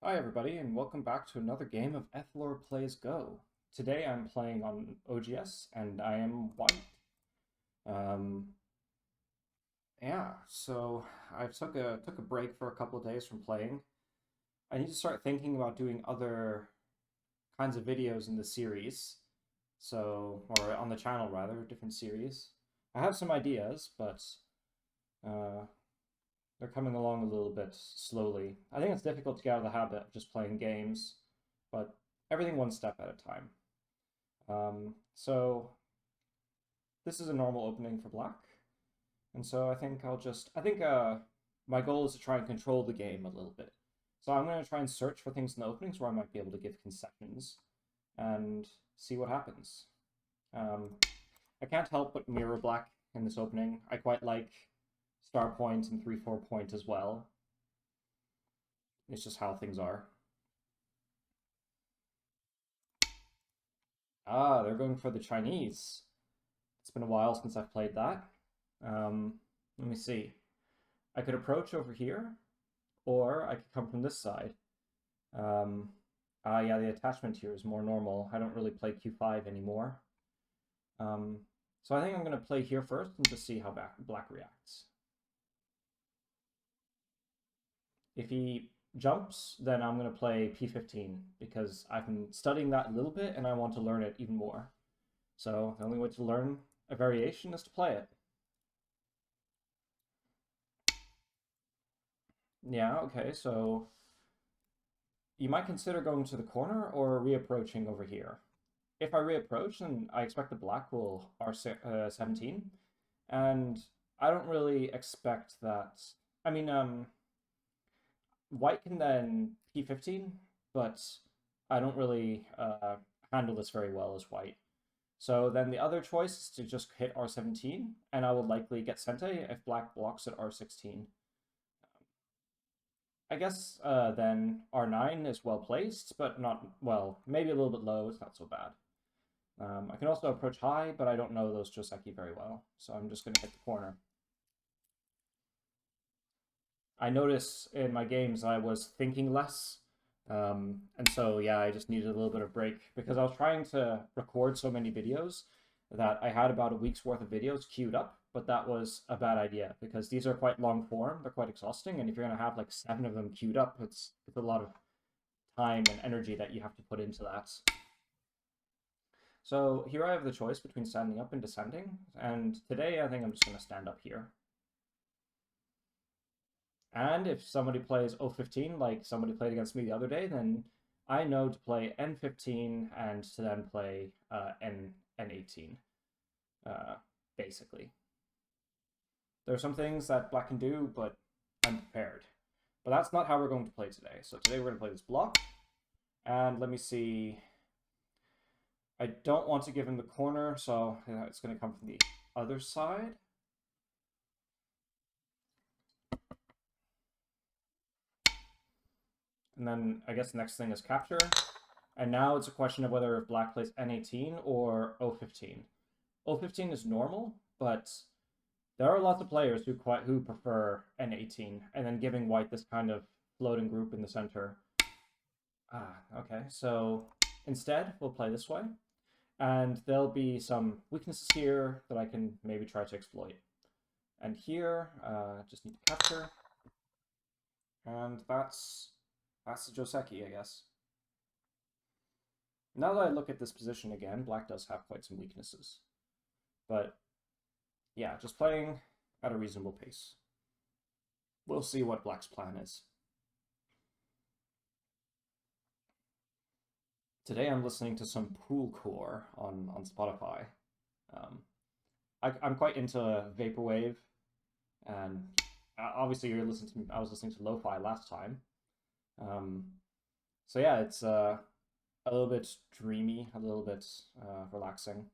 Hi everybody, and welcome back to another game of Ethlor Plays Go. Today I'm playing on OGS, and I am white. Um, yeah, so I took a break for a couple of days from playing. I need to start thinking about doing other kinds of videos in the series, or on the channel rather, different series. I have some ideas, but uh, they're coming along a little bit slowly. I think it's difficult to get out of the habit of just playing games, but everything one step at a time. So this is a normal opening for black, and so I think my goal is to try and control the game a little bit. So I'm going to try and search for things in the openings where I might be able to give concessions and see what happens. Um, I can't help but mirror black in this opening. I quite like star point and 3-4 point as well. It's just how things are. Ah, they're going for the Chinese. It's been a while since I've played that. Let me see. I could approach over here, or I could come from this side. Um, yeah, the attachment here is more normal. I don't really play Q5 anymore. Um, so I think I'm going to play here first and just see how black reacts. If he jumps, then I'm going to play P15 because I've been studying that a little bit and I want to learn it even more. So the only way to learn a variation is to play it. Yeah, okay, so you might consider going to the corner or reapproaching over here. If I reapproach, then I expect the black will R17, and I don't really expect that. I mean, white can then P15, but I don't really handle this very well as white. So then the other choice is to just hit R17, and I will likely get Sente if black blocks at R16. I guess then R9 is well placed, but not, well, maybe a little bit low. It's not so bad. I can also approach high, but I don't know those Joseki very well, so I'm just going to hit the corner. I notice in my games I was thinking less, and so yeah, I just needed a little bit of break because I was trying to record so many videos that I had about a week's worth of videos queued up, but that was a bad idea because these are quite long form, they're quite exhausting, and if you're going to have like 7 of them queued up, it's a lot of time and energy that you have to put into that. So here I have the choice between standing up and descending, and today I think I'm just going to stand up here. And if somebody plays O15 like somebody played against me the other day, then I know to play N15 and to then play N18, basically. There are some things that black can do, but I'm prepared. But that's not how we're going to play today. So today we're going to play this block, and let me see. I don't want to give him the corner, so it's going to come from the other side. And then I guess the next thing is capture. And now it's a question of whether black plays N18 or O15. O15 is normal, but there are lots of players who prefer N18, and then giving white this kind of floating group in the center. Okay, so instead we'll play this way, and there'll be some weaknesses here that I can maybe try to exploit. And here, just need to capture, and that's the Joseki, I guess. Now that I look at this position again, black does have quite some weaknesses. But yeah, just playing at a reasonable pace. We'll see what black's plan is. Today I'm listening to some poolcore on Spotify. I'm quite into vaporwave, and obviously I was listening to lo-fi last time. Um, so yeah, it's a little bit dreamy, a little bit relaxing.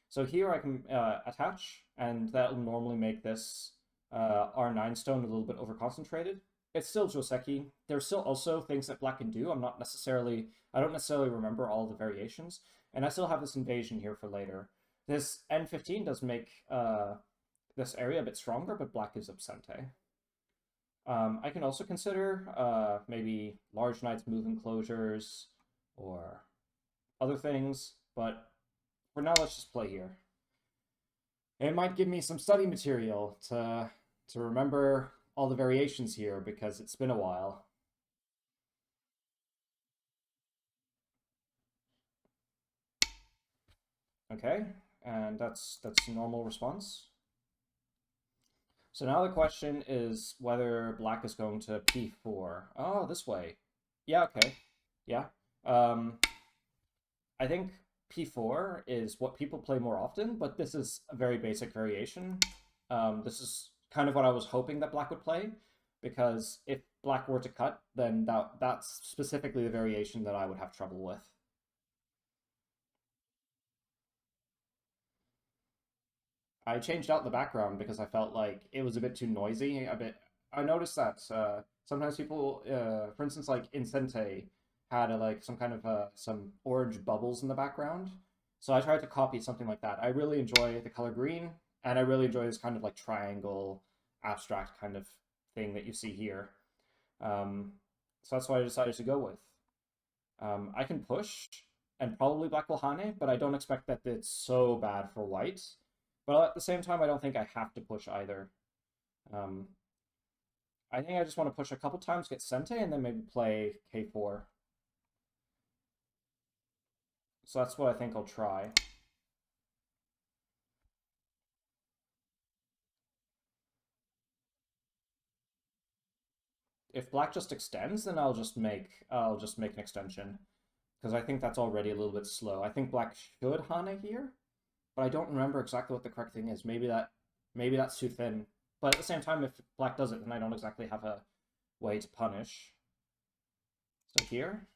So here I can attach, and that will normally make this R9 stone a little bit over-concentrated. It's still Joseki. There's still also things that black can do. I don't necessarily remember all the variations, and I still have this invasion here for later. This N15 does make this area a bit stronger, but black gives up Sente. I can also consider maybe large knights move enclosures or other things, but for now, let's just play here. It might give me some study material to remember all the variations here because it's been a while. Okay, and that's a normal response. So now the question is whether black is going to p4. Oh, this way. Yeah, okay. Yeah. I think p4 is what people play more often, but this is a very basic variation. This is kind of what I was hoping that black would play, because if black were to cut, then that's specifically the variation that I would have trouble with. I changed out the background because I felt like it was a bit too noisy. A bit. I noticed that sometimes people, for instance, like Incente, had like some kind of some orange bubbles in the background. So I tried to copy something like that. I really enjoy the color green, and I really enjoy this kind of like triangle, abstract kind of thing that you see here. So that's what I decided to go with. I can push and probably black will Hane, but I don't expect that it's so bad for white. But at the same time, I don't think I have to push either. Um, I think I just want to push a couple times, get Sente, and then maybe play K4. So that's what I think I'll try. If black just extends, then I'll just make an extension. Because I think that's already a little bit slow. I think black should Hane here, but I don't remember exactly what the correct thing is. Maybe that's too thin. But at the same time, if black does it, then I don't exactly have a way to punish. So here.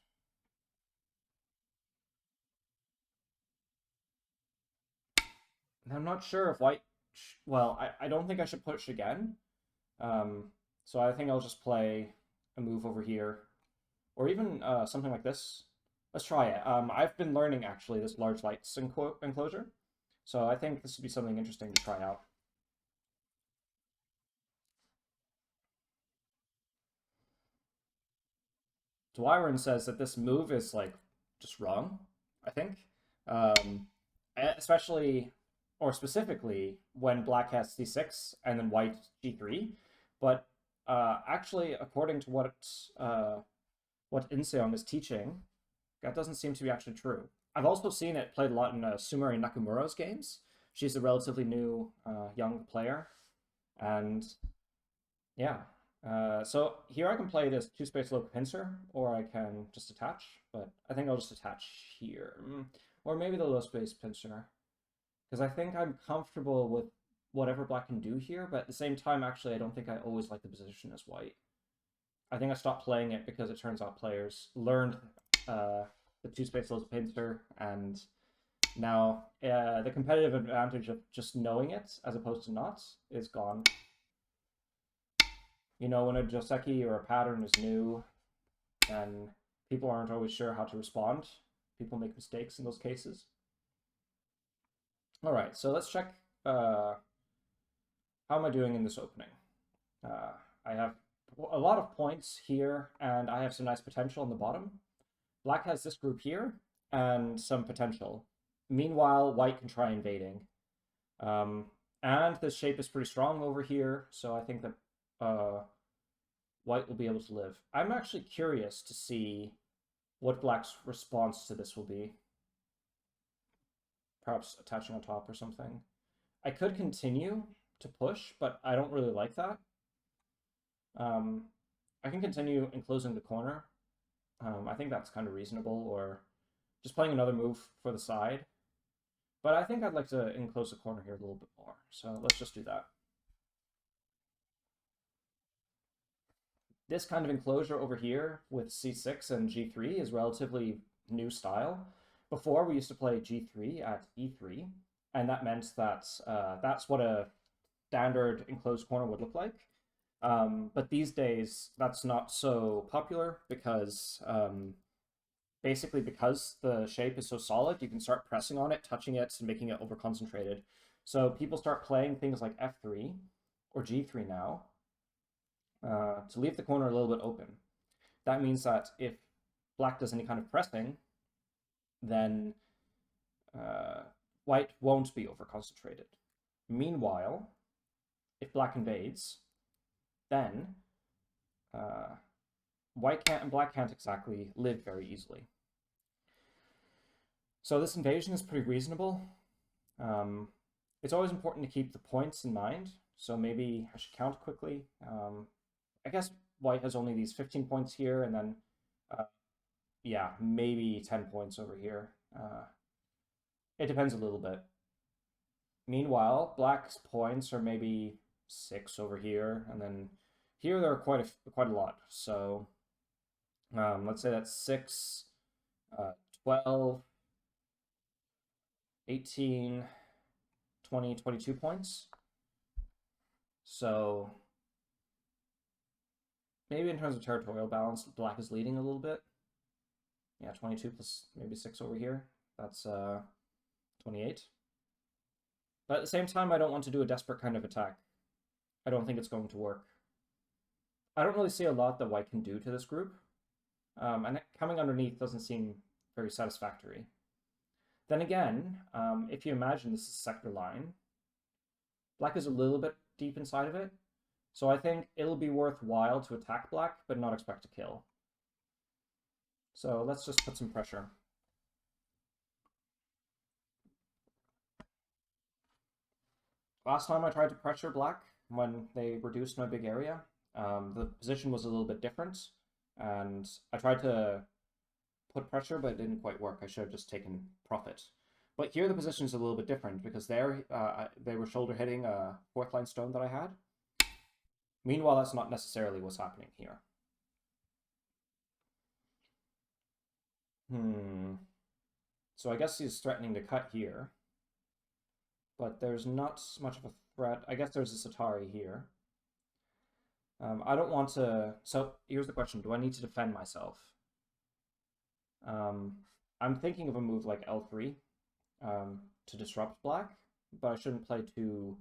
I'm not sure if white... Well, I don't think I should push again. So I think I'll just play a move over here. Or even something like this. Let's try it. I've been learning, actually, this large lights enclosure. So I think this would be something interesting to try out. Dwyron says that this move is like just wrong, I think. Um, especially or specifically when black has c6 and then white g3. But actually, according to what Inseong is teaching, that doesn't seem to be actually true. I've also seen it played a lot in Sumeri Nakamura's games. She's a relatively new young player, and yeah. So here I can play this two-space local pincer, or I can just attach, but I think I'll just attach here. Or maybe the low-space pincer, because I think I'm comfortable with whatever black can do here, but at the same time, actually, I don't think I always like the position as white. I think I stopped playing it because it turns out players learned the two-space low pincer, and now the competitive advantage of just knowing it as opposed to not is gone. You know, when a Joseki or a pattern is new and people aren't always sure how to respond, people make mistakes in those cases. All right, so let's check how am I doing in this opening. I have a lot of points here, and I have some nice potential on the bottom. Black has this group here and some potential. Meanwhile, white can try invading. And this shape is pretty strong over here, so I think that white will be able to live. I'm actually curious to see what black's response to this will be. Perhaps attaching on top or something. I could continue to push, but I don't really like that. I can continue enclosing the corner. I think that's kind of reasonable, or just playing another move for the side. But I think I'd like to enclose the corner here a little bit more, so let's just do that. This kind of enclosure over here with c6 and g3 is relatively new style. Before, we used to play g3 at e3, and that meant that that's what a standard enclosed corner would look like. But these days, that's not so popular because basically because the shape is so solid, you can start pressing on it, touching it, and making it over-concentrated. So people start playing things like f3 or g3 now. to leave the corner a little bit open. That means that if black does any kind of pressing, then white won't be over-concentrated. Meanwhile, if black invades, then white can't and black can't exactly live very easily. So this invasion is pretty reasonable. It's always important to keep the points in mind, so maybe I should count quickly. I guess white has only these 15 points here, and then, yeah, maybe 10 points over here. It depends a little bit. Meanwhile, black's points are maybe 6 over here, and then here there are quite a lot. So let's say that's 6, 12, 18, 20, 22 points. So maybe in terms of territorial balance, black is leading a little bit. Yeah, 22 plus maybe 6 over here. That's 28. But at the same time, I don't want to do a desperate kind of attack. I don't think it's going to work. I don't really see a lot that white can do to this group. And coming underneath doesn't seem very satisfactory. Then again, if you imagine this is a sector line, black is a little bit deep inside of it. So I think it'll be worthwhile to attack black, but not expect to kill. So let's just put some pressure. Last time I tried to pressure black, when they reduced my big area, the position was a little bit different, and I tried to put pressure, but it didn't quite work. I should have just taken profit. But here the position is a little bit different, because there they were shoulder hitting a 4th line stone that I had. Meanwhile, that's not necessarily what's happening here. So I guess he's threatening to cut here. But there's not much of a threat. I guess there's a Satari here. I don't want to... So here's the question. Do I need to defend myself? I'm thinking of a move like L3 to disrupt black, but I shouldn't play too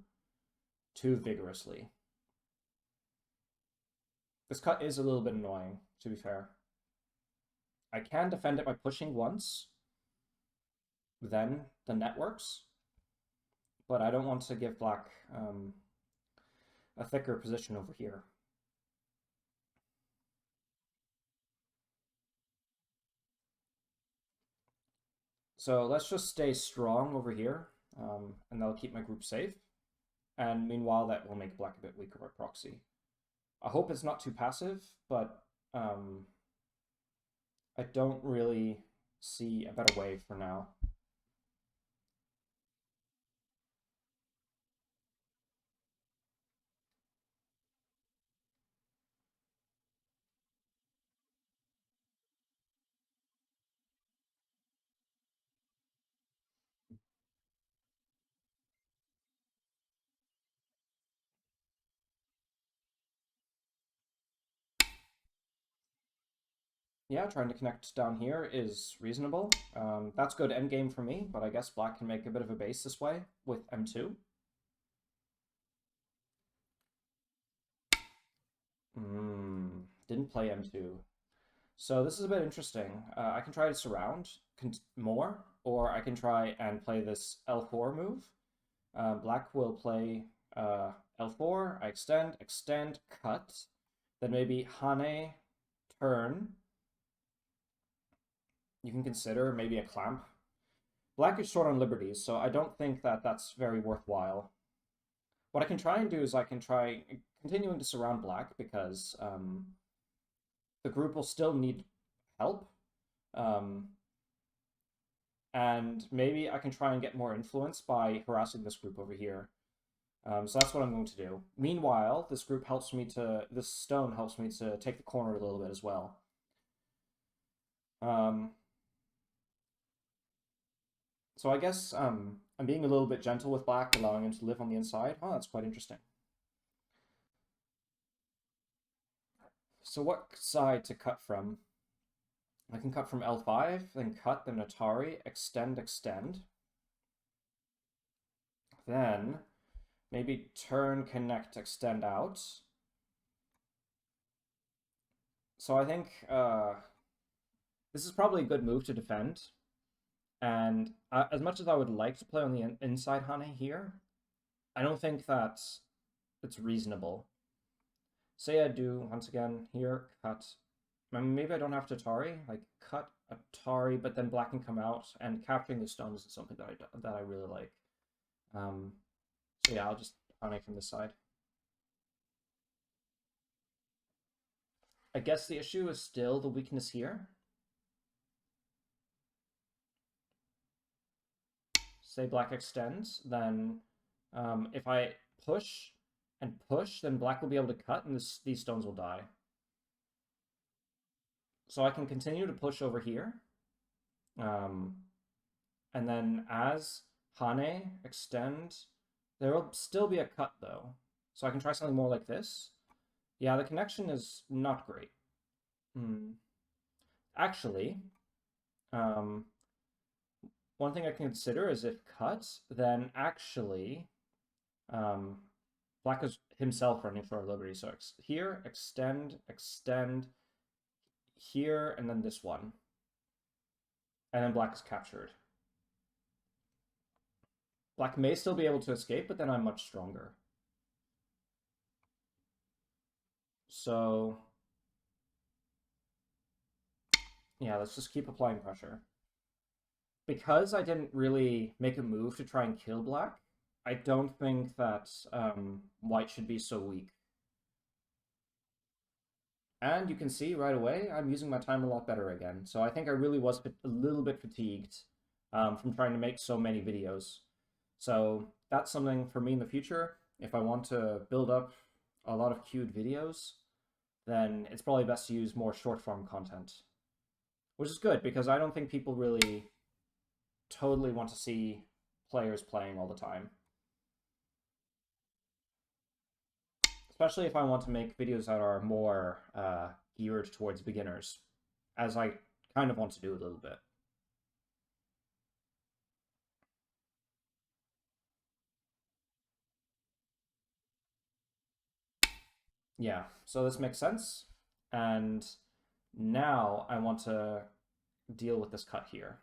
vigorously. This cut is a little bit annoying, to be fair. I can defend it by pushing once. Then the net works. But I don't want to give black a thicker position over here. So let's just stay strong over here, and that'll keep my group safe. And meanwhile, that will make black a bit weaker by proxy. I hope it's not too passive, but I don't really see a better way for now. Yeah, trying to connect down here is reasonable. That's good endgame for me, but I guess black can make a bit of a base this way with M2. Didn't play M2. So this is a bit interesting. I can try to surround more, or I can try and play this L4 move. Black will play L4, I extend, cut. Then maybe Hane, turn. You can consider maybe a clamp. Black is short on liberties, so I don't think that that's very worthwhile. What I can try and do is I can try continuing to surround black, because the group will still need help. And maybe I can try and get more influence by harassing this group over here. So that's what I'm going to do. Meanwhile, this stone helps me to take the corner a little bit as well. So I guess I'm being a little bit gentle with black, allowing him to live on the inside. Oh, that's quite interesting. So what side to cut from? I can cut from L5, then cut, then Atari, extend. Then maybe turn, connect, extend out. So I think this is probably a good move to defend. And as much as I would like to play on the inside Hane here, I don't think that it's reasonable. Say I do, once again, here, cut. Maybe I don't have to Atari, like cut Atari, but then black can come out, and capturing the stones is something that I really like. So yeah, I'll just Hane from this side. I guess the issue is still the weakness here. Say black extends, then if I push and push, then black will be able to cut, and these stones will die. So I can continue to push over here. And then as Hane extend, there will still be a cut, though. So I can try something more like this. Yeah, the connection is not great. Actually, one thing I can consider is if cut, then actually black is himself running for liberty. So here, extend, extend, here, and then this one. And then black is captured. Black may still be able to escape, but then I'm much stronger. So yeah, let's just keep applying pressure. Because I didn't really make a move to try and kill black, I don't think that white should be so weak. And you can see right away, I'm using my time a lot better again. So I think I really was a little bit fatigued from trying to make so many videos. So that's something for me in the future. If I want to build up a lot of queued videos, then it's probably best to use more short form content. Which is good, because I don't think people really totally want to see players playing all the time. Especially if I want to make videos that are more geared towards beginners, as I kind of want to do a little bit. Yeah, so this makes sense. And now I want to deal with this cut here.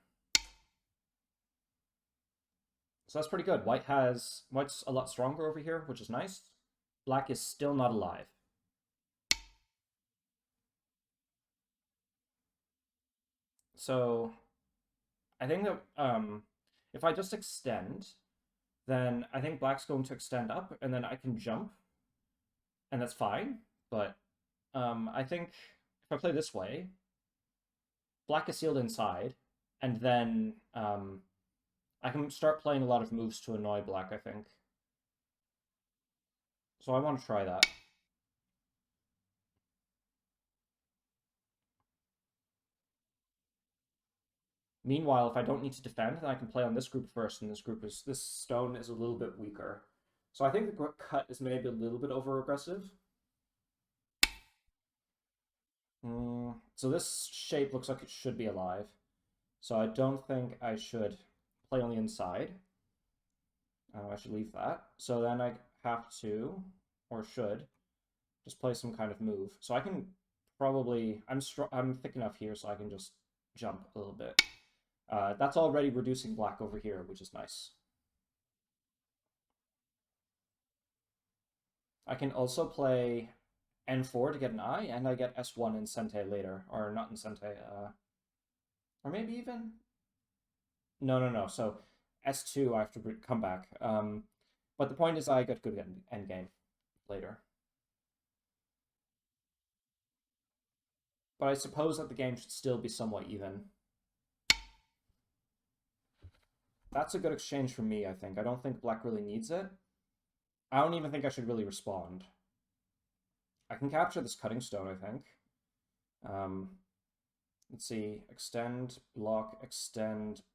So that's pretty good. White's a lot stronger over here, which is nice. Black is still not alive. So I think that if I just extend, then I think black's going to extend up, and then I can jump, and that's fine. But I think if I play this way, black is sealed inside, and then I can start playing a lot of moves to annoy black, I think. So I want to try that. Meanwhile, if I don't need to defend, then I can play on this group first, and this stone is a little bit weaker. So I think the cut is maybe a little bit over aggressive. So this shape looks like it should be alive. So I don't think I should play on the inside. I should leave that. So then I have to, or should, just play some kind of move. So I can probably, I'm thick enough here so I can just jump a little bit. That's already reducing black over here, which is nice. I can also play N4 to get an I, and I get S1 in Sente later. Or not in Sente, or maybe even? No. So S2 I have to come back. But the point is I get good endgame later. But I suppose that the game should still be somewhat even. That's a good exchange for me, I think. I don't think black really needs it. I don't even think I should really respond. I can capture this cutting stone, I think. Let's see. Extend, block, Atari,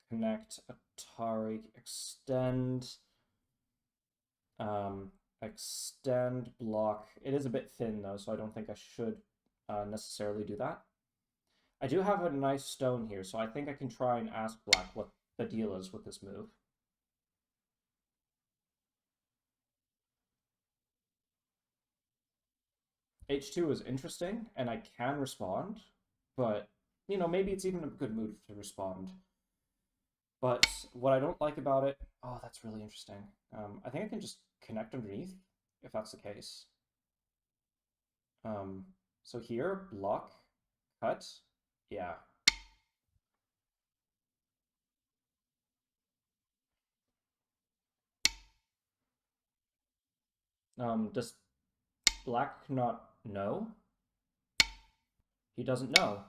connect, Atari, extend, extend, block. It is a bit thin, though, so I don't think I should necessarily do that. I do have a nice stone here, so I think I can try and ask black what the deal is with this move. H2 is interesting, and I can respond, but, you know, maybe it's even a good move to respond. But what I don't like about it... Oh, that's really interesting. I think I can just connect underneath, if that's the case. Um, so here, block, cut, yeah. Does black not know? He doesn't know.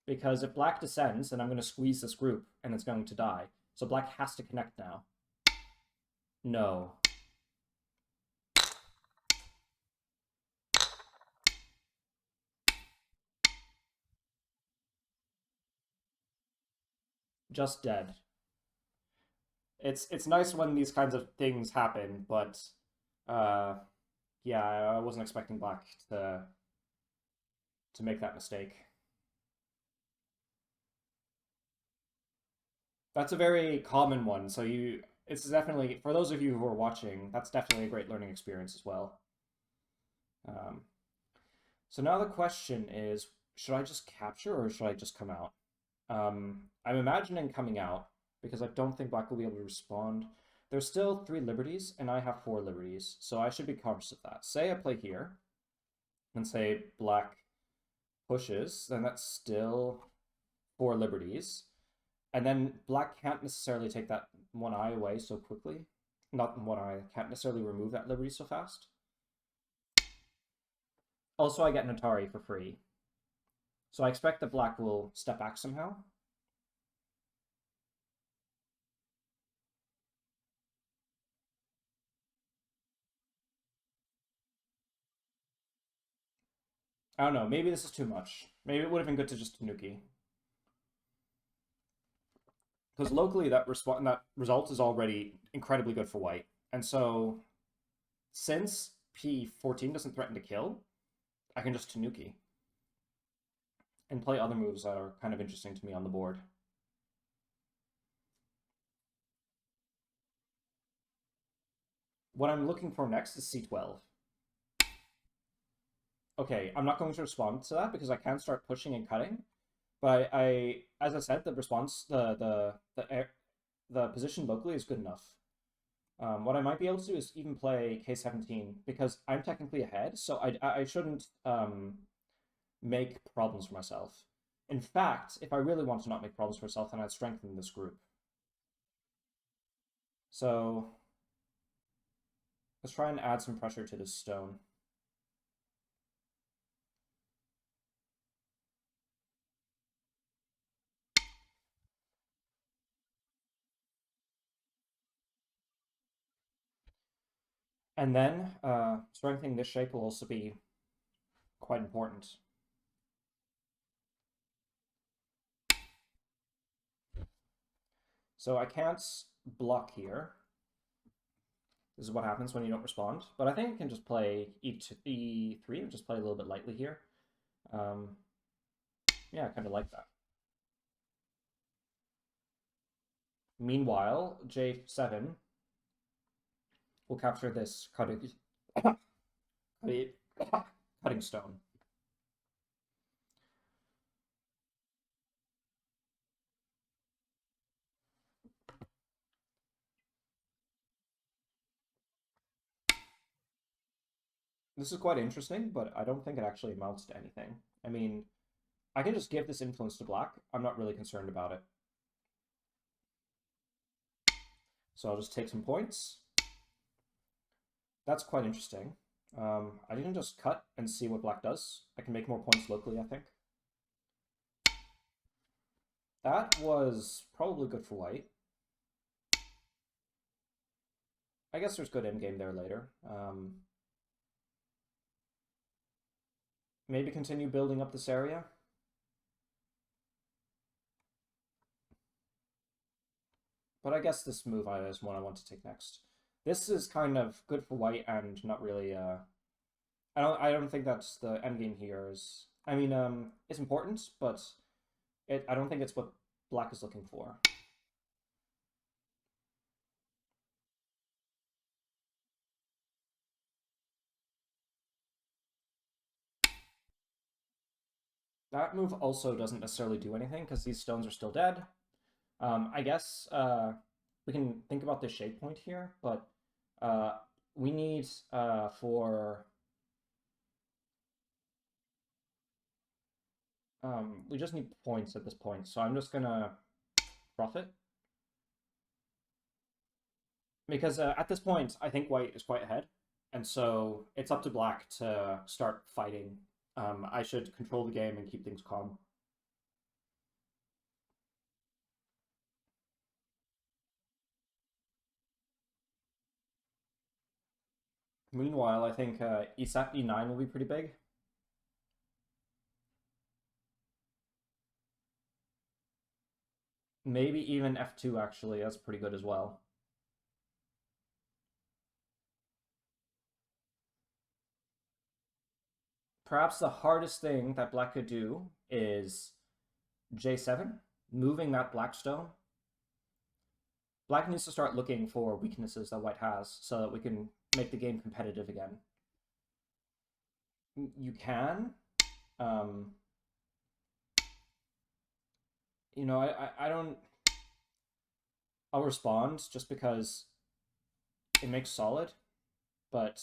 Because if black descends, then I'm going to squeeze this group, and it's going to die. So black has to connect now. No. Just dead. It's nice when these kinds of things happen, but uh, yeah, I wasn't expecting black to make that mistake. That's a very common one, so it's definitely, for those of you who are watching, that's definitely a great learning experience as well. Um, so now the question is, should I just capture or should I just come out? I'm imagining coming out because I don't think black will be able to respond. There's still 3 liberties, and I have 4 liberties, so I should be conscious of that. Say I play here, and say black pushes, then that's still 4 liberties. And then black can't necessarily take that one eye away so quickly. Not one eye, can't necessarily remove that liberty so fast. Also, I get an Atari for free. So I expect that black will step back somehow. I don't know, maybe this is too much. Maybe it would have been good to just Tanuki. Because locally that result is already incredibly good for white. And so since P14 doesn't threaten to kill, I can just Tanuki and play other moves that are kind of interesting to me on the board. What I'm looking for next is C12. Okay, I'm not going to respond to that because I can start pushing and cutting. But as I said, the response, the position locally is good enough. What I might be able to do is even play K17 because I'm technically ahead, so I shouldn't make problems for myself. In fact, if I really want to not make problems for myself, then I'd strengthen this group. So let's try and add some pressure to this stone. And then strengthening this shape will also be quite important. So I can't block here. This is what happens when you don't respond. But I think I can just play E3 and just play a little bit lightly here. Yeah, I kind of like that. Meanwhile, J7 will capture this cutting stone. This is quite interesting, but I don't think it actually amounts to anything. I mean, I can just give this influence to black. I'm not really concerned about it. So I'll just take some points. That's quite interesting. I can just cut and see what black does. I can make more points locally, I think. That was probably good for white. I guess there's good endgame there later. Maybe continue building up this area. But I guess this move is one I want to take next. This is kind of good for white and not really. I don't think that's the endgame here. I mean, it's important, but I don't think it's what black is looking for. That move also doesn't necessarily do anything because these stones are still dead. I guess we can think about the shape point here, but uh, we need for we just need points at this point. So I'm just gonna profit because at this point I think white is quite ahead, and so it's up to black to start fighting. I should control the game and keep things calm. Meanwhile, I think e-sat e9 will be pretty big. Maybe even f2 actually, that's pretty good as well. Perhaps the hardest thing that black could do is j7, moving that black stone. Black needs to start looking for weaknesses that white has so that we can make the game competitive again. You can. Um, I don't. I'll respond just because it makes solid, but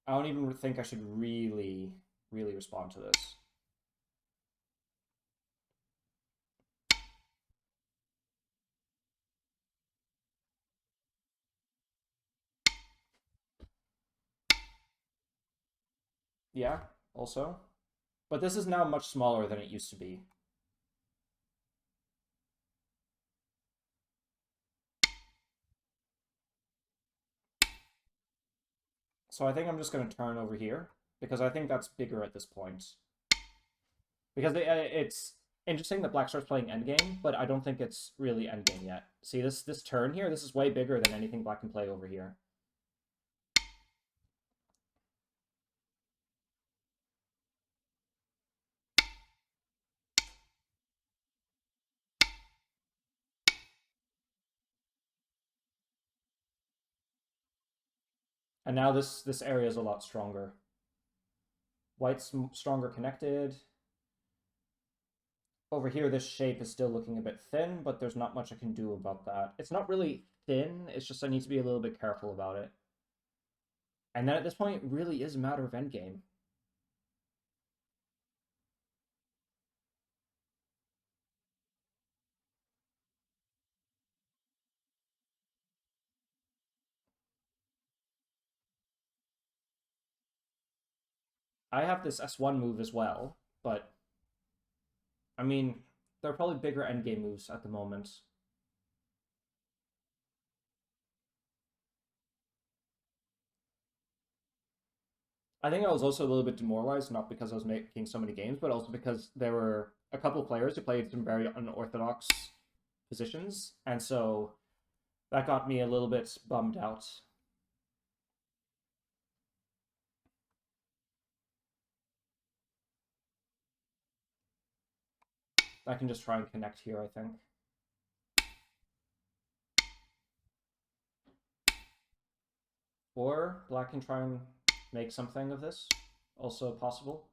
I don't even think I should really, really respond to this. Yeah, also. But this is now much smaller than it used to be. So I think I'm just going to turn over here because I think that's bigger at this point. Because it's interesting that black starts playing endgame, but I don't think it's really endgame yet. See, this turn here, this is way bigger than anything black can play over here. And now this area is a lot stronger. White's stronger connected. Over here, this shape is still looking a bit thin, but there's not much I can do about that. It's not really thin, it's just I need to be a little bit careful about it. And then at this point, it really is a matter of endgame. I have this S1 move as well, but I mean, there are probably bigger endgame moves at the moment. I think I was also a little bit demoralized, not because I was making so many games, but also because there were a couple of players who played some very unorthodox positions, and so that got me a little bit bummed out. I can just try and connect here, I think. Or black can try and make something of this. Also possible.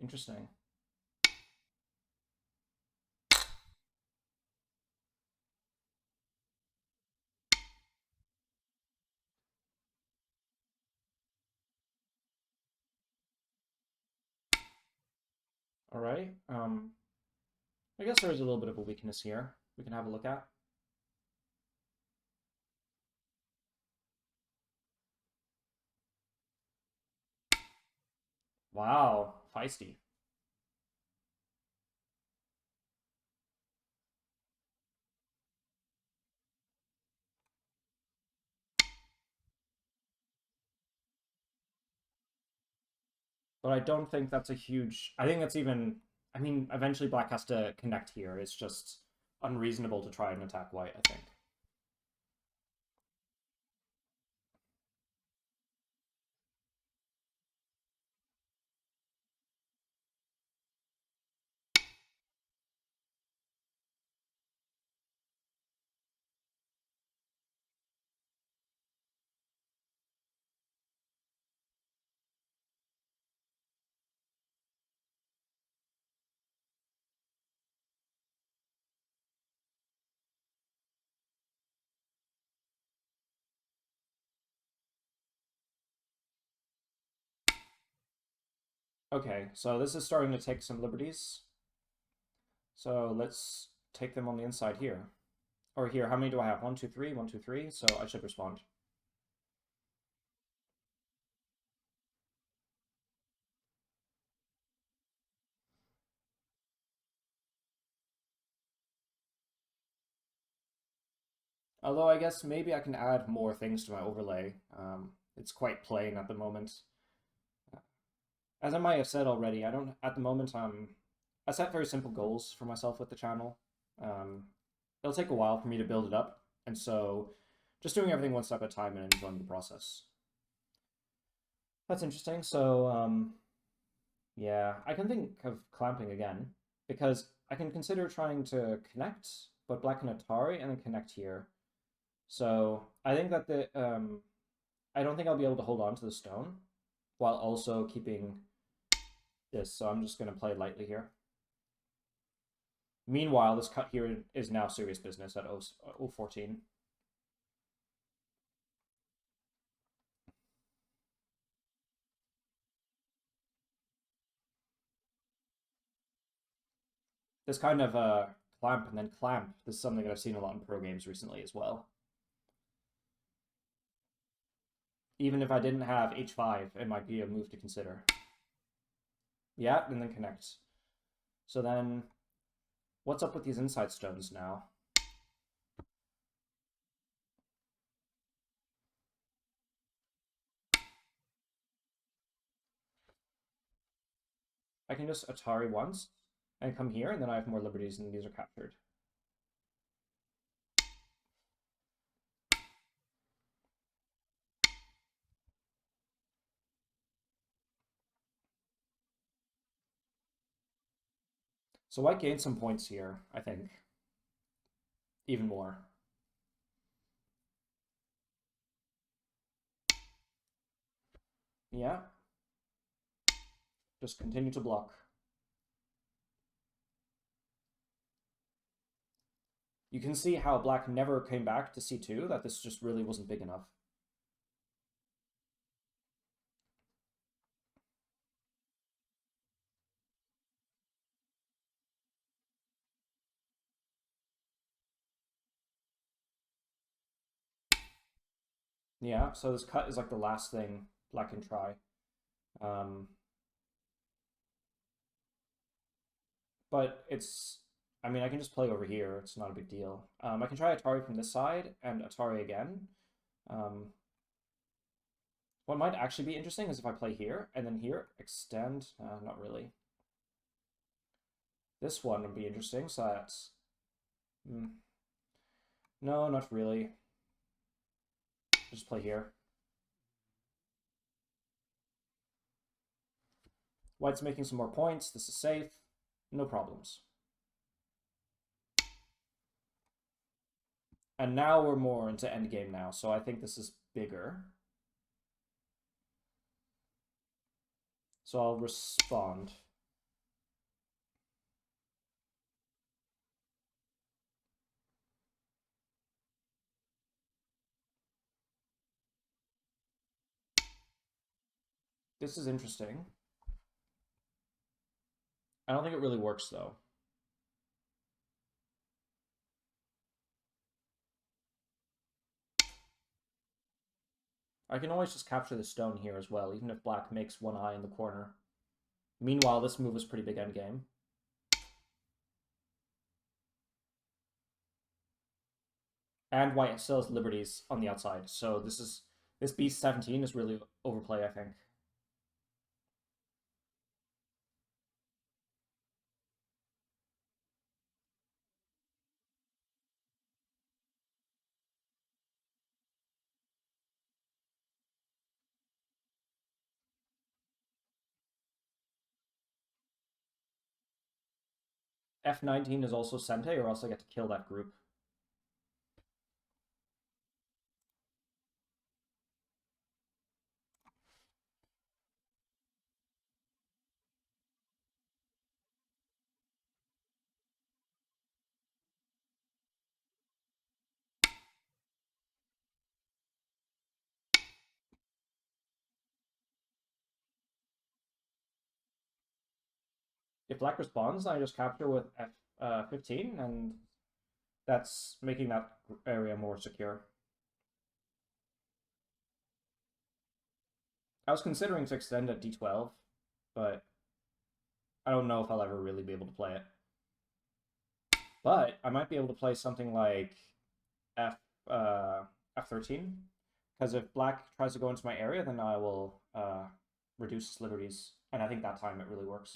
Interesting. All right. I guess there is a little bit of a weakness here we can have a look at. Wow, feisty. But I don't think that's a huge. I think that's even. I mean, eventually black has to connect here. It's just unreasonable to try and attack white, I think. Okay, so this is starting to take some liberties. So let's take them on the inside here. Or here, how many do I have? 1, 2, 3, 1, 2, 3. So I should respond. Although I guess maybe I can add more things to my overlay. It's quite plain at the moment. As I might have said already, I don't at the moment I set very simple goals for myself with the channel. Um, it'll take a while for me to build it up, and so just doing everything one step at a time and enjoying the process. That's interesting. So yeah, I can think of clamping again because I can consider trying to connect, but black and Atari and then connect here. So I think that I don't think I'll be able to hold on to the stone while also keeping this. So I'm just going to play lightly here. Meanwhile, this cut here is now serious business at 014. This kind of clamp and then clamp. This is something that I've seen a lot in pro games recently as well. Even if I didn't have h5, it might be a move to consider. Yeah, and then connect. So then, what's up with these inside stones now? I can just Atari once and come here, and then I have more liberties, and these are captured. So white gained some points here, I think. Even more. Yeah. Just continue to block. You can see how black never came back to c2, that this just really wasn't big enough. Yeah, so this cut is like the last thing black can try. Um, but it's, I mean, I can just play over here. It's not a big deal. I can try Atari from this side and Atari again. What might actually be interesting is if I play here and then here, extend. Not really. This one would be interesting, so that's... no, not really. Just play here. White's making some more points. This is safe. No problems. And now we're more into endgame now, so I think this is bigger. So I'll respond. This is interesting. I don't think it really works, though. I can always just capture the stone here as well, even if black makes one eye in the corner. Meanwhile, this move is pretty big endgame. And white still has liberties on the outside, so this beast 17 is really overplay, I think. F19 is also Sente, or else I get to kill that group. if black responds, I just capture with F15, and that's making that area more secure. I was considering to extend at D12, but I don't know if I'll ever really be able to play it. But I might be able to play something like F13, because if black tries to go into my area, then I will reduce his liberties, and I think that time it really works.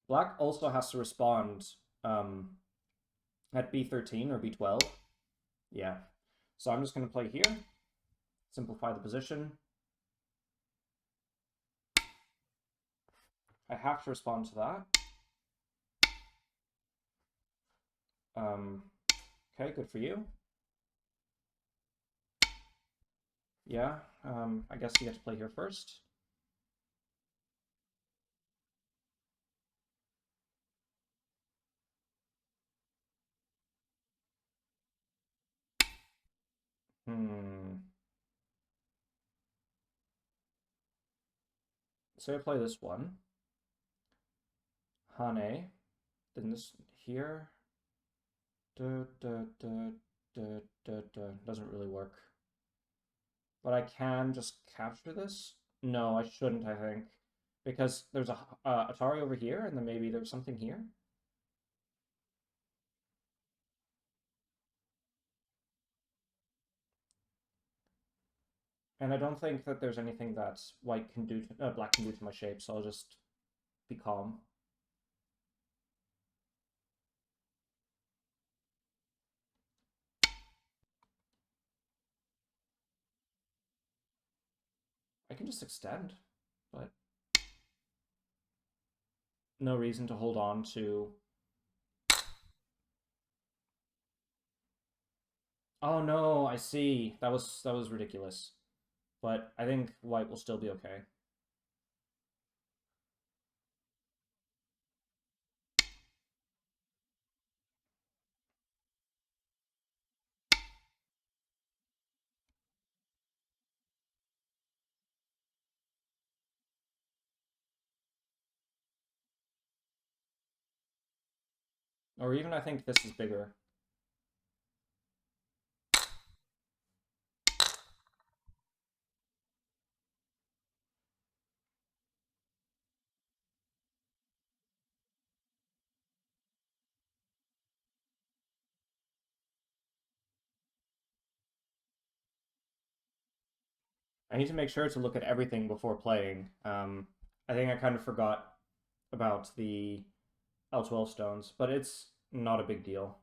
Black also has to respond at B13 or B12. Yeah. So I'm just going to play here, simplify the position. I have to respond to that. Okay, good for you. Yeah, I guess you get to play here first. So I play this one. Hane. Then this here. Doesn't really work. But I can just capture this? No, I shouldn't, I think. Because there's a Atari over here, and then maybe there's something here. And I don't think that there's anything that white can do to, black can do to my shape, so I'll just be calm. I can just extend, but no reason to hold on to. Oh no, I see. That was ridiculous. But I think white will still be okay. Or even I think this is bigger. I need to make sure to look at everything before playing. I think I kind of forgot about the L12 stones, but it's not a big deal.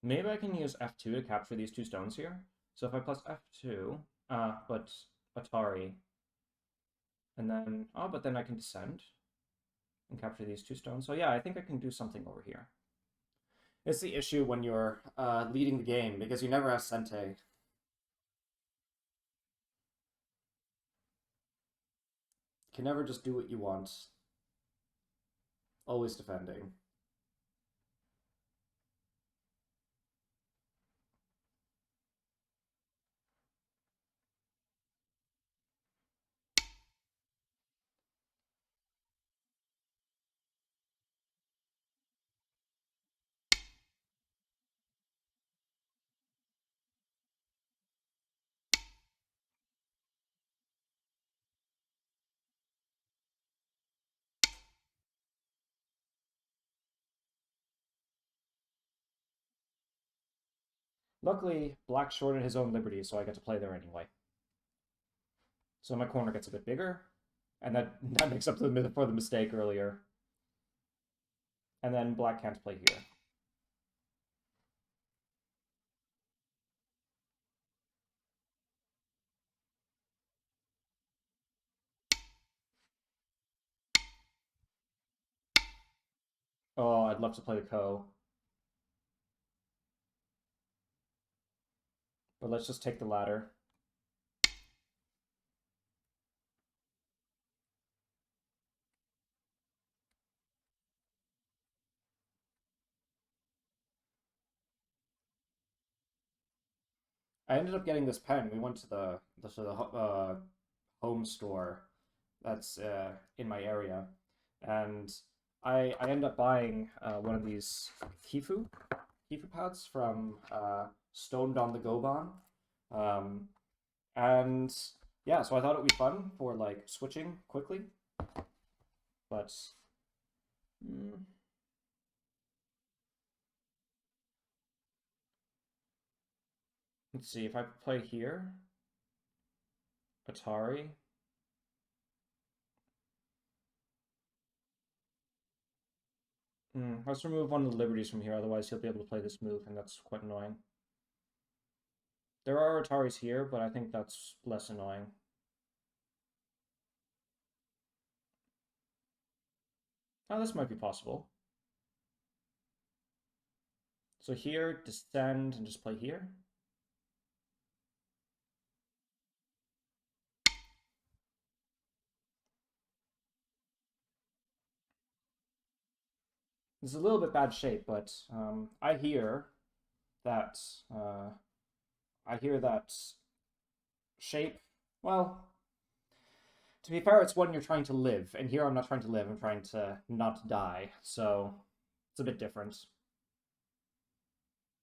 Maybe I can use F2 to capture these two stones here. So if I plus F2, but Atari, and then, oh, but then I can descend and capture these two stones. So yeah, I think I can do something over here. It's the issue when you're leading the game, because you never have Sente. You can never just do what you want. Always defending. Luckily, black shorted his own liberty, so I get to play there anyway. So my corner gets a bit bigger, and that makes up for the mistake earlier. And then black can't play here. Oh, I'd love to play the Ko. But let's just take the ladder. I ended up getting this pen. We went to the home store that's in my area, and I ended up buying one of these Kifu pads from Stoned on the Goban, um, and yeah, so I thought it would be fun for like switching quickly, but mm, let's see if I play here, Atari. Let's remove one of the liberties from here, otherwise he'll be able to play this move, and that's quite annoying. There are Ataris here, but I think that's less annoying. Oh, this might be possible. So here, descend and just play here. This is a little bit bad shape, but I hear that shape. Well, to be fair, it's one you're trying to live, and here I'm not trying to live. I'm trying to not die, so it's a bit different.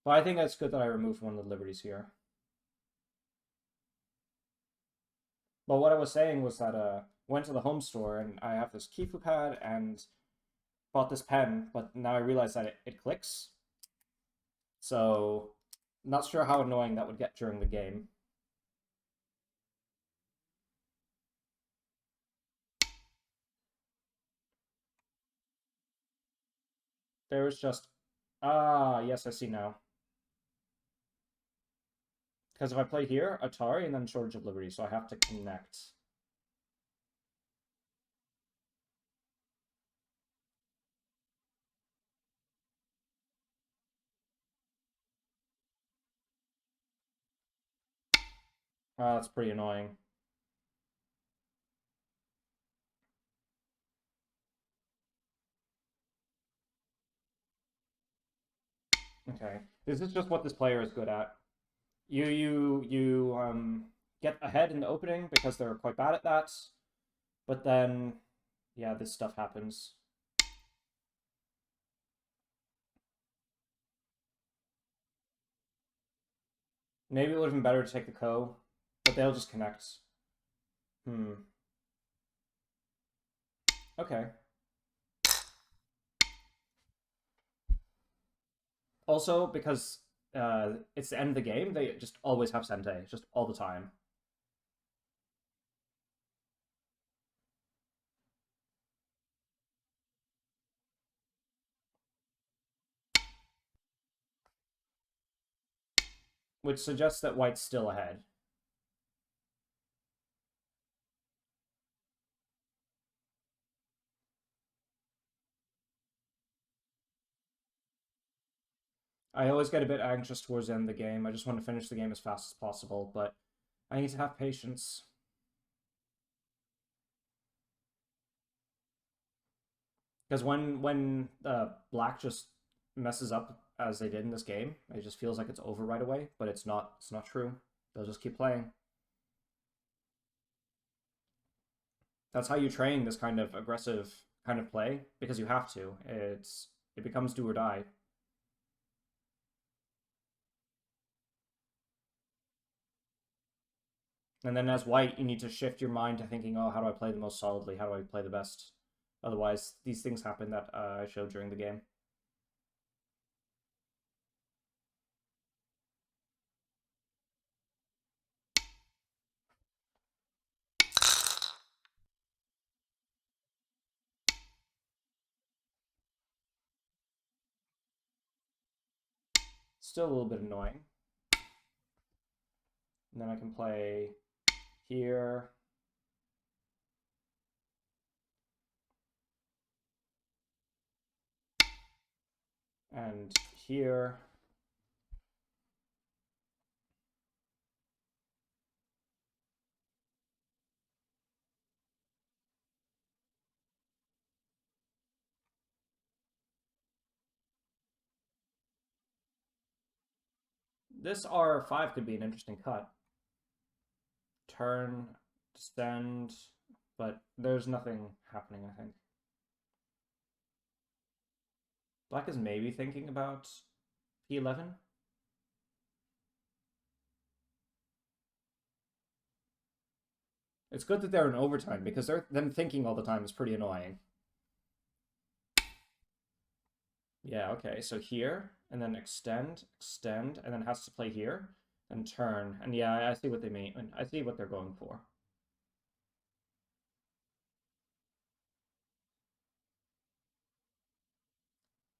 But I think it's good that I removed one of the liberties here. But what I was saying was that went to the home store and I have this Kifu pad and bought this pen, but now I realize that it clicks. So not sure how annoying that would get during the game. There was just yes, I see now. Because if I play here, Atari and then Shortage of Liberty, so I have to connect. That's pretty annoying. Okay, this is just what this player is good at. You get ahead in the opening because they're quite bad at that, but then yeah, this stuff happens. Maybe it would have been better to take the Ko, but they'll just connect. Okay. Also, because it's the end of the game, they just always have Sente, just all the time. Which suggests that white's still ahead. I always get a bit anxious towards the end of the game. I just want to finish the game as fast as possible, but I need to have patience. Because when black just messes up as they did in this game, it just feels like it's over right away, but it's not. It's not true. They'll just keep playing. That's how you train this kind of aggressive kind of play, because you have to. It becomes do or die. And then as white, you need to shift your mind to thinking, oh, how do I play the most solidly? How do I play the best? Otherwise, these things happen that I showed during the game. Still a little bit annoying. And then I can play here. And here. This R5 could be an interesting cut. Turn, descend, but there's nothing happening, I think. Black is maybe thinking about P11. It's good that they're in overtime because them thinking all the time is pretty annoying. Yeah, okay, so here, and then extend, and then has to play here, and turn. And yeah, I see what they mean. I see what they're going for.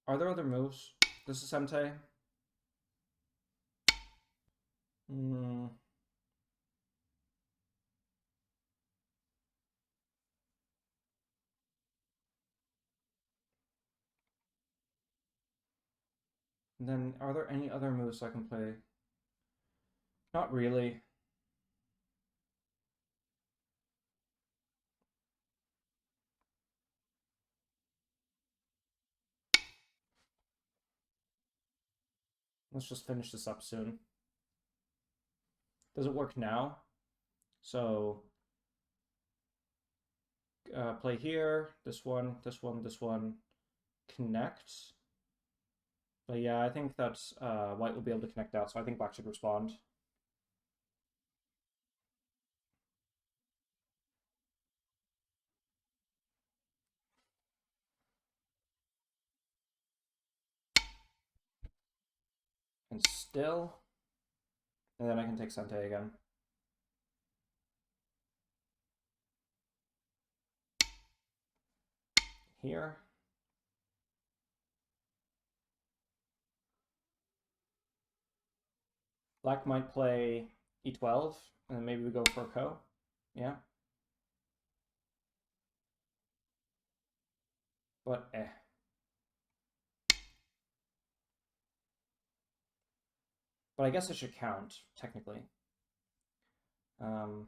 Are there other moves? This is Sente. And then, are there any other moves I can play? Not really. Let's just finish this up soon. Does it work now? So, play here, this one, this one, this one, connect. But yeah, I think that white will be able to connect out, so I think black should respond. And still, and then I can take Sente again. Here. Black might play E12, and then maybe we go for a ko. Yeah. But But I guess it should count, technically. Do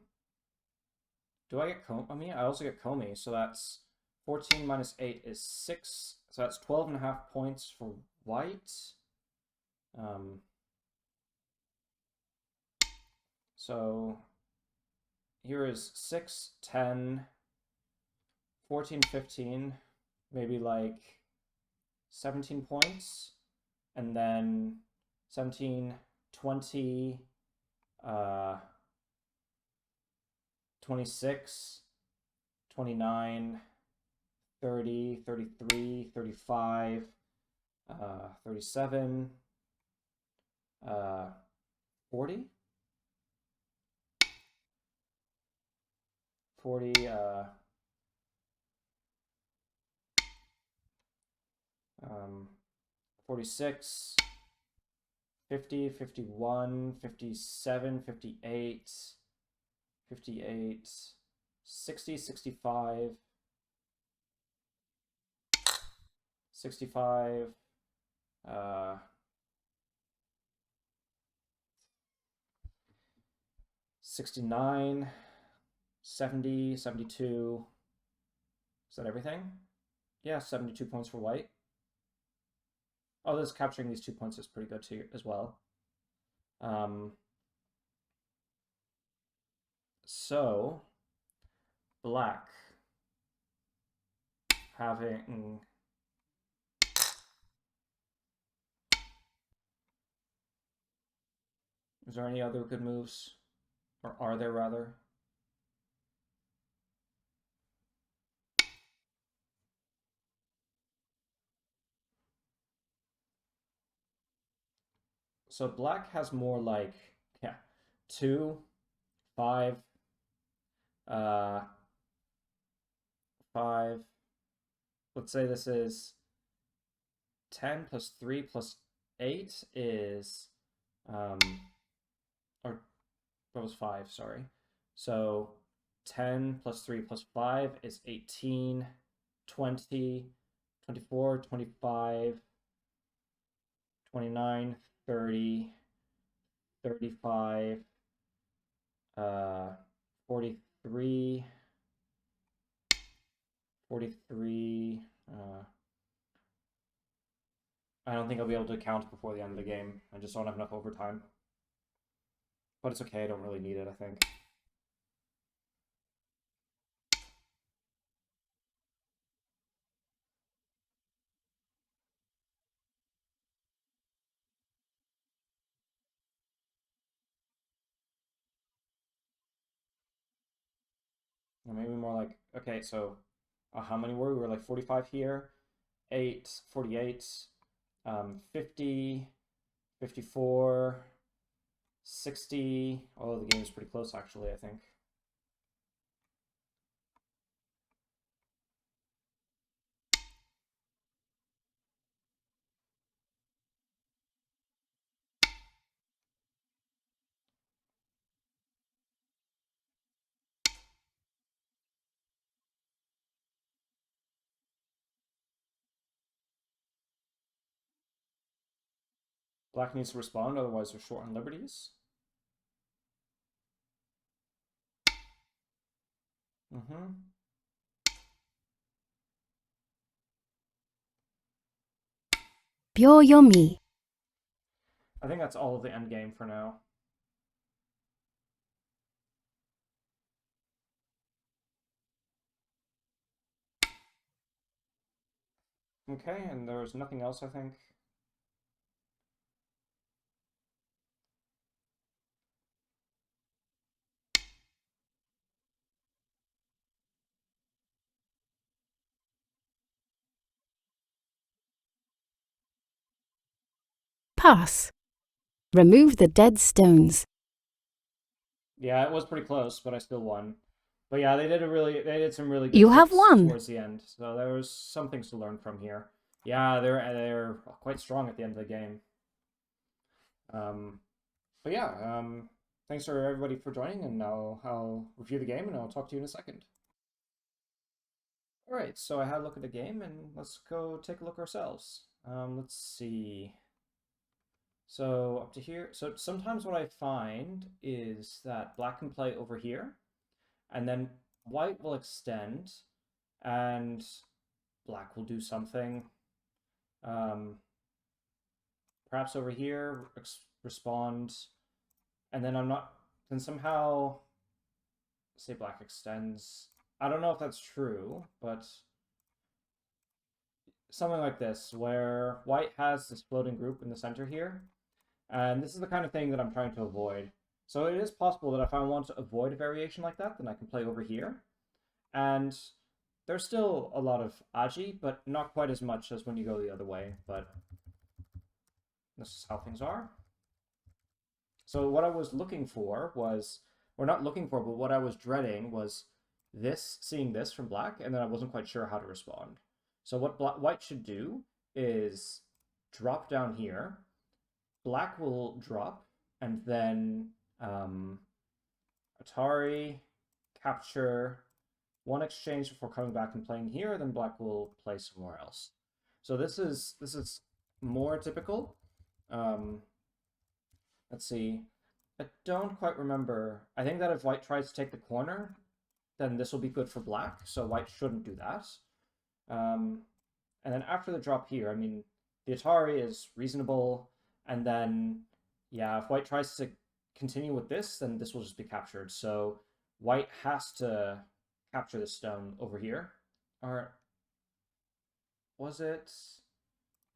I get Komi? I mean, I also get Komi, so that's 14 minus 8 is 6. So that's 12.5 points for white. So here is 6, 10, 14, 15, maybe like 17 points. And then 17, 20, 26, 29, 30, 33, 35, 37, 40? 40, 46, 50, 51, 57, 58, 58, 60, 65, 65, 69, 70, 72. Is that everything? Yeah, 72 points for white. Oh, this capturing these 2 points is pretty good too as well. So black having is there any other good moves? Or are there rather? So black has more like, yeah, 2, 5, 5. Let's say this is 10 plus 3 plus 8 is, or that was 5, sorry. So 10 plus 3 plus 5 is 18, 20, 24, 25, 29, 30, 35, 43, 43, I don't think I'll be able to count before the end of the game. I just don't have enough overtime. But it's okay, I don't really need it, I think. Or maybe more like, okay, so how many were we? We were like 45 here, 8, 48, 50, 54, 60. Oh, the game's pretty close, actually, I think. Black needs to respond, otherwise they're short on liberties. Mm-hmm. I think that's all of the end game for now. Okay, and there's nothing else, I think. Pass. Remove the dead stones. Yeah, it was pretty close, but I still won. But yeah, they did some really good You have tricks won. towards the end. So there was some things to learn from here. Yeah, they're quite strong at the end of the game. But yeah, thanks for everybody for joining, and I'll review the game, and I'll talk to you in a second. All right, so I had a look at the game, and let's go take a look ourselves. Let's see. So up to here. So sometimes what I find is that black can play over here, and then white will extend, and black will do something. Perhaps over here, respond, and then then somehow, say black extends. I don't know if that's true, but something like this, where white has this floating group in the center here, and this is the kind of thing that I'm trying to avoid. So it is possible that if I want to avoid a variation like that, then I can play over here. And there's still a lot of agi, but not quite as much as when you go the other way, but this is how things are. So what I was looking for was, or not looking for, but what I was dreading was seeing this from black, and then I wasn't quite sure how to respond. So what white should do is drop down here, black will drop, and then Atari, capture, one exchange before coming back and playing here, then black will play somewhere else. So this is more typical. Let's see. I don't quite remember. I think that if white tries to take the corner, then this will be good for black, so white shouldn't do that. And then after the drop here, I mean, the Atari is reasonable, and then, yeah, if white tries to continue with this, then this will just be captured. So white has to capture this stone over here. Or was it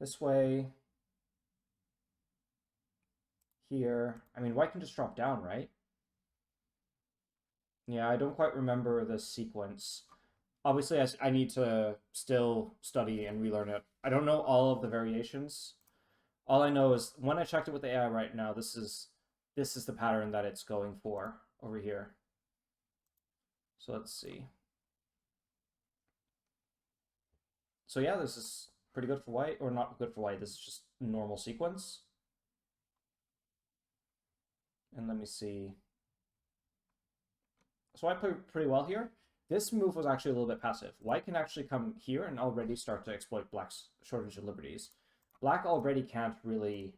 this way? Here. I mean, white can just drop down, right? Yeah, I don't quite remember the sequence. Obviously, I need to still study and relearn it. I don't know all of the variations. All I know is when I checked it with the AI right now, this is the pattern that it's going for over here. So let's see. So yeah, this is pretty good for white, or not good for white. This is just normal sequence. And let me see. So I played pretty well here. This move was actually a little bit passive. White can actually come here and already start to exploit Black's shortage of liberties. Black already can't really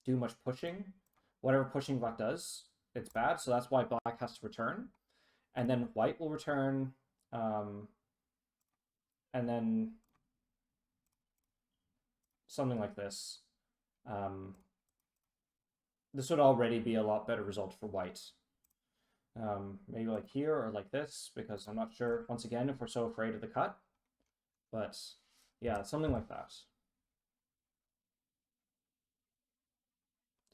do much pushing. Whatever pushing Black does, it's bad, so that's why Black has to return. And then White will return, and then something like this. This would already be a lot better result for White. Maybe like here or like this, because I'm not sure, once again, if we're so afraid of the cut. But yeah, something like that.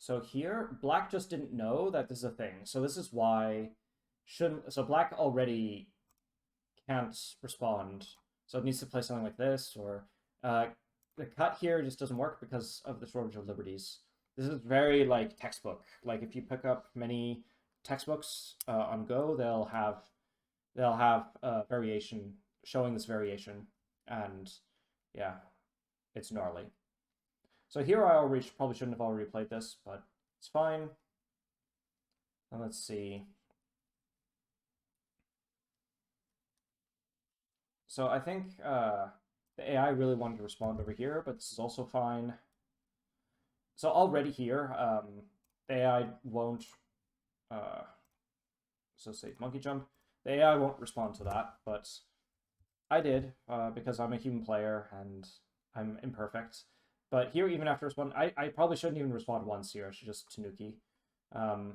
So here, Black just didn't know that this is a thing. So this is why so Black already can't respond. So it needs to play something like this, or the cut here just doesn't work because of the shortage of liberties. This is very like textbook. Like if you pick up many textbooks on Go, they'll have variation showing this variation, and yeah, it's gnarly. So here I already probably shouldn't have already played this, but it's fine. And let's see. So I think the AI really wanted to respond over here, but this is also fine. So already here, the AI won't. So say monkey jump. The AI won't respond to that, but I did because I'm a human player and I'm imperfect. But here, even after respond, I probably shouldn't even respond once here. I should just Tanuki. So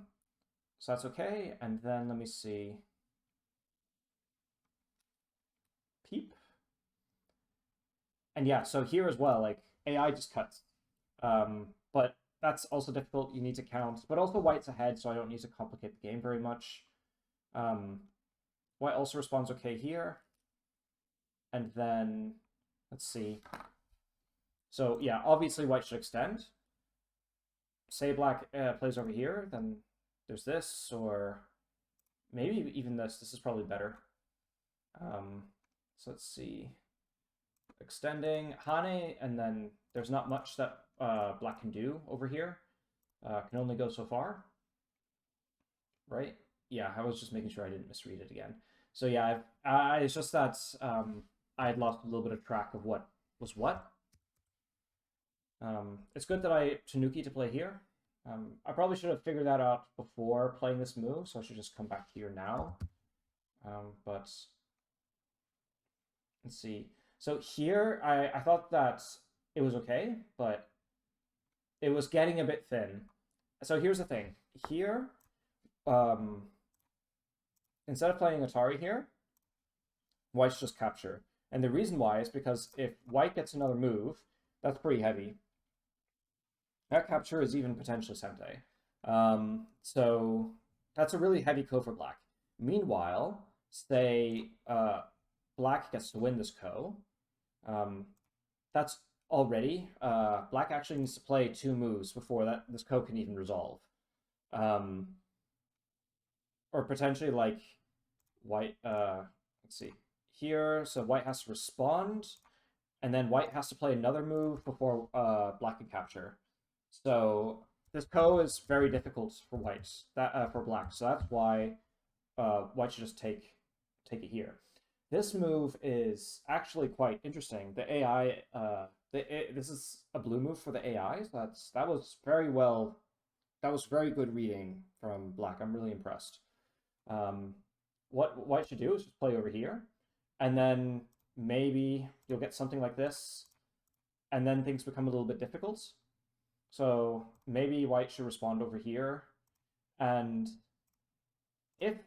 that's okay. And then let me see. Peep. And yeah, so here as well, like AI just cuts. But that's also difficult. You need to count. But also White's ahead, so I don't need to complicate the game very much. White also responds okay here. And then, let's see. So yeah, obviously White should extend. Say Black plays over here, then there's this, or maybe even this. This is probably better. So let's see. Extending Hane, and then there's not much that Black can do over here. Can only go so far. Right? Yeah, I was just making sure I didn't misread it again. So yeah, it's just that I had lost a little bit of track of what was what. It's good that I Tanuki to play here. I probably should have figured that out before playing this move, so I should just come back here now. But let's see. So here, I thought that it was okay, but it was getting a bit thin. So here's the thing. Here, instead of playing Atari here, White's just capture. And the reason why is because if White gets another move, that's pretty heavy. That capture is even potentially Sente. So that's a really heavy ko for Black. Meanwhile, say Black gets to win this ko. That's already Black actually needs to play 2 moves before this ko can even resolve. Or potentially like White. Let's see here. So White has to respond, and then White has to play another move before Black can capture. So this ko is very difficult for White. For Black. So that's why White should just take it here. This move is actually quite interesting. The AI, this is a blue move for the AI. So that was very well. That was very good reading from Black. I'm really impressed. What White should do is just play over here, and then maybe you'll get something like this, and then things become a little bit difficult. So maybe White should respond over here, and if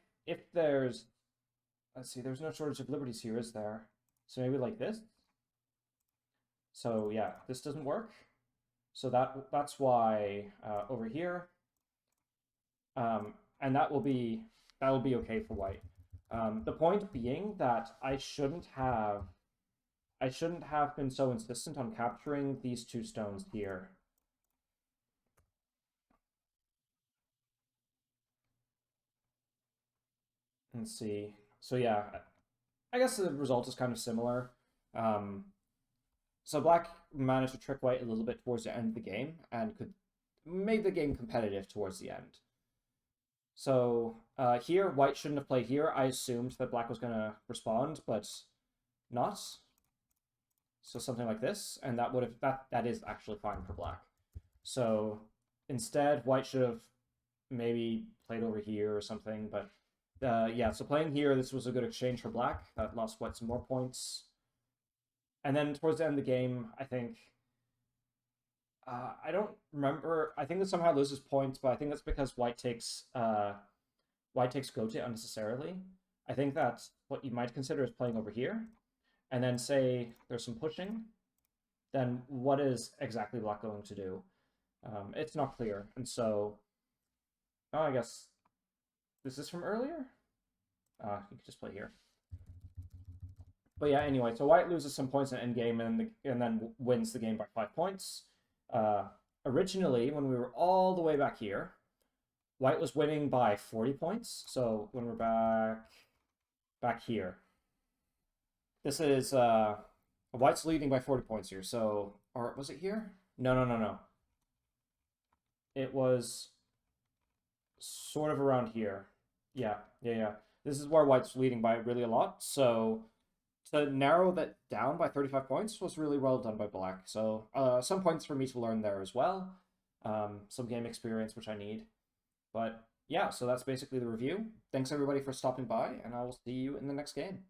there's, let's see, there's no shortage of liberties here, is there? So maybe like this. So yeah, this doesn't work. So that's why over here, and that will be okay for White. The point being that I shouldn't have been so insistent on capturing these 2 stones here. Let's see. So yeah, I guess the result is kind of similar. So black managed to trick white a little bit towards the end of the game and could made the game competitive towards the end. So here, white shouldn't have played here. I assumed that black was going to respond, but not. So something like this, and that would have that is actually fine for black. So instead, white should have maybe played over here or something, but yeah, so playing here, this was a good exchange for black. That lost white some more points. And then towards the end of the game, I think... I don't remember. I think that somehow loses points, but I think that's because white takes gote unnecessarily. I think that what you might consider is playing over here, and then say there's some pushing, then what is exactly black going to do? It's not clear, and so... Oh, I guess... This is from earlier? You can just play here. But yeah, anyway, so white loses some points in endgame and then wins the game by 5 points. Originally, when we were all the way back here, white was winning by 40 points. So when we're back here, this is white's leading by 40 points here. So, or was it here? No. It was sort of around here. Yeah. This is where white's leading by really a lot. So to narrow that down by 35 points was really well done by black. So some points for me to learn there as well. Some game experience, which I need. But yeah, so that's basically the review. Thanks everybody for stopping by, and I will see you in the next game.